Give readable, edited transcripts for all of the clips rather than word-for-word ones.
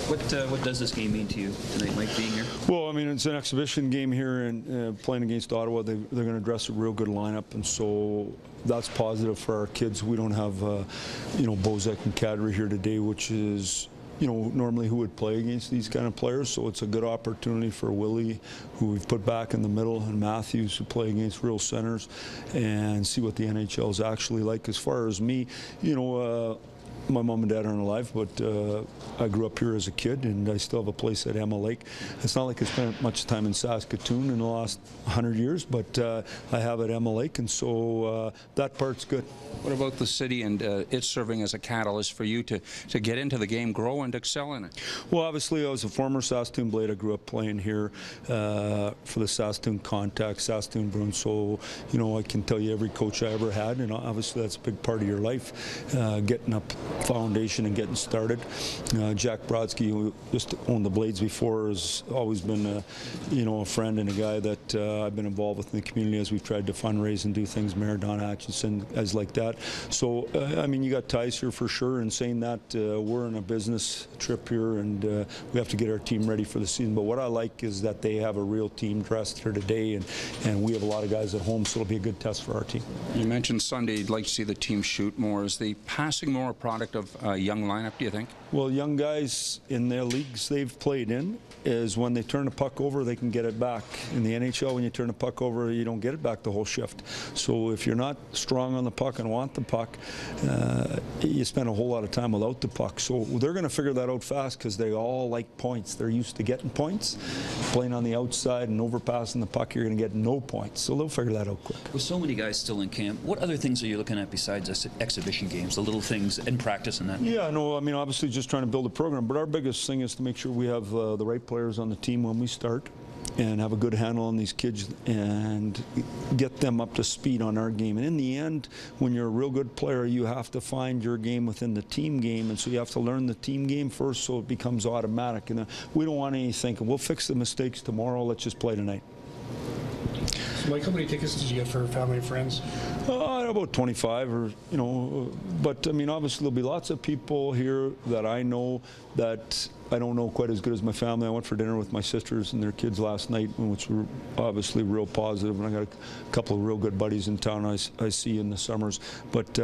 What does this game mean to you tonight, Mike, being here? Well, I mean, it's an exhibition game here, and playing against Ottawa, they're going to dress a real good lineup, and so that's positive for our kids. We don't have, Bozek and Kadri here today, which is, normally who would play against these kind of players. So it's a good opportunity for Willie, who we've put back in the middle, and Matthews, who play against real centers, and see what the NHL is actually like. As far as me, my mom and dad aren't alive, but I grew up here as a kid, and I still have a place at Emma Lake. It's not like I spent much time in Saskatoon in the last 100 years, but I have at Emma Lake, and so that part's good. What about the city and it serving as a catalyst for you to get into the game, grow, and excel in it? Well, obviously, I was a former Saskatoon Blade. I grew up playing here for the Saskatoon Contact, Saskatoon Bruins, so, I can tell you every coach I ever had, and obviously that's a big part of your life, getting up foundation and getting started. Jack Brodsky, who just owned the Blades before, has always been a friend and a guy that I've been involved with in the community as we've tried to fundraise and do things. Mayor Don Atchison, guys like that. So I mean, you got ties here for sure. And saying that, we're on a business trip here, and we have to get our team ready for the season. But what I like is that they have a real team dressed here today, and we have a lot of guys at home, so it'll be a good test for our team. You mentioned Sunday you'd like to see the team shoot more. Is the passing more a product of a young lineup, do you think? Well, young guys in their leagues they've played in, is when they turn the puck over, they can get it back. In the NHL, when you turn the puck over, you don't get it back the whole shift. So if you're not strong on the puck and want the puck, you spend a whole lot of time without the puck. So they're going to figure that out fast, because they all like points. They're used to getting points. Playing on the outside and overpassing the puck, you're going to get no points. So they'll figure that out quick. With so many guys still in camp, what other things are you looking at besides exhibition games, the little things in practice and that? Yeah, no, I mean, obviously just trying to build a program, but our biggest thing is to make sure we have the right players on the team when we start, and have a good handle on these kids and get them up to speed on our game. And in the end, when you're a real good player, you have to find your game within the team game, and so you have to learn the team game first so it becomes automatic. And we don't want any thinking, we'll fix the mistakes tomorrow, let's just play tonight. Mike, how many tickets did you get for family and friends? About 25, or but I mean, obviously there'll be lots of people here that I know that I don't know quite as good as my family. I went for dinner with my sisters and their kids last night, which were obviously real positive, and I got a couple of real good buddies in town I see in the summers. But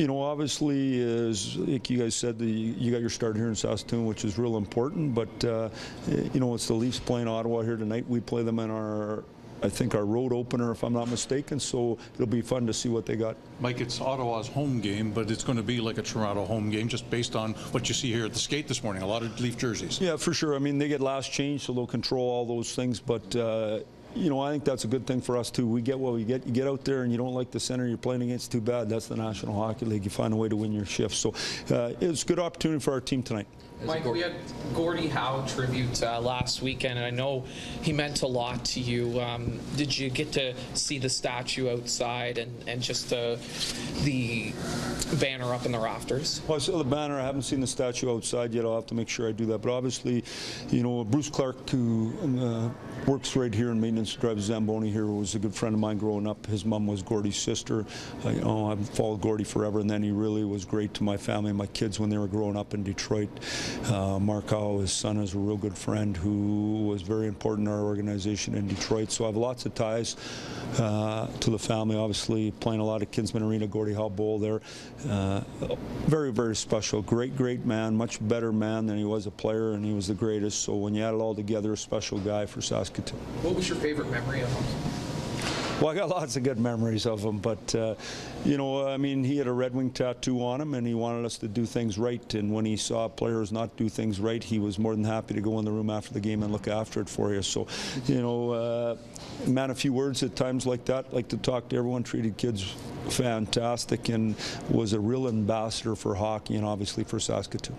obviously, as like you guys said, you got your start here in Saskatoon, which is real important. But it's the Leafs playing Ottawa here tonight. We play them in I think our road opener, if I'm not mistaken, so it'll be fun to see what they got. Mike, it's Ottawa's home game, but it's going to be like a Toronto home game, just based on what you see here at the skate this morning. A lot of Leaf jerseys. Yeah, for sure. I mean, they get last change, so they'll control all those things, but I think that's a good thing for us too. We get what we get. You get out there and you don't like the center you're playing against, too bad. That's the National Hockey League. You find a way to win your shifts. So it's a good opportunity for our team tonight. Mike, we had Gordie Howe tribute last weekend, and I know he meant a lot to you. Did you get to see the statue outside and just the banner up in the rafters? Well, I saw the banner. I haven't seen the statue outside yet. I'll have to make sure I do that. But obviously, Bruce Clark, who works right here in maintenance, drives Zamboni here, was a good friend of mine growing up. His mom was Gordie's sister. I've followed Gordie forever, and then he really was great to my family and my kids when they were growing up in Detroit. Mark Howe, his son, is a real good friend who was very important in our organization in Detroit. So I have lots of ties to the family. Obviously, playing a lot of Kinsman Arena, Gordie Howe Bowl there. Very, very special. Great, great man. Much better man than he was a player, and he was the greatest. So when you add it all together, a special guy for Saskatoon. What was your favorite memory of him? Well, I got lots of good memories of him, but, I mean, he had a Red Wing tattoo on him, and he wanted us to do things right. And when he saw players not do things right, he was more than happy to go in the room after the game and look after it for you. So, man, a few words at times like that, like to talk to everyone, treated kids fantastic, and was a real ambassador for hockey and obviously for Saskatoon.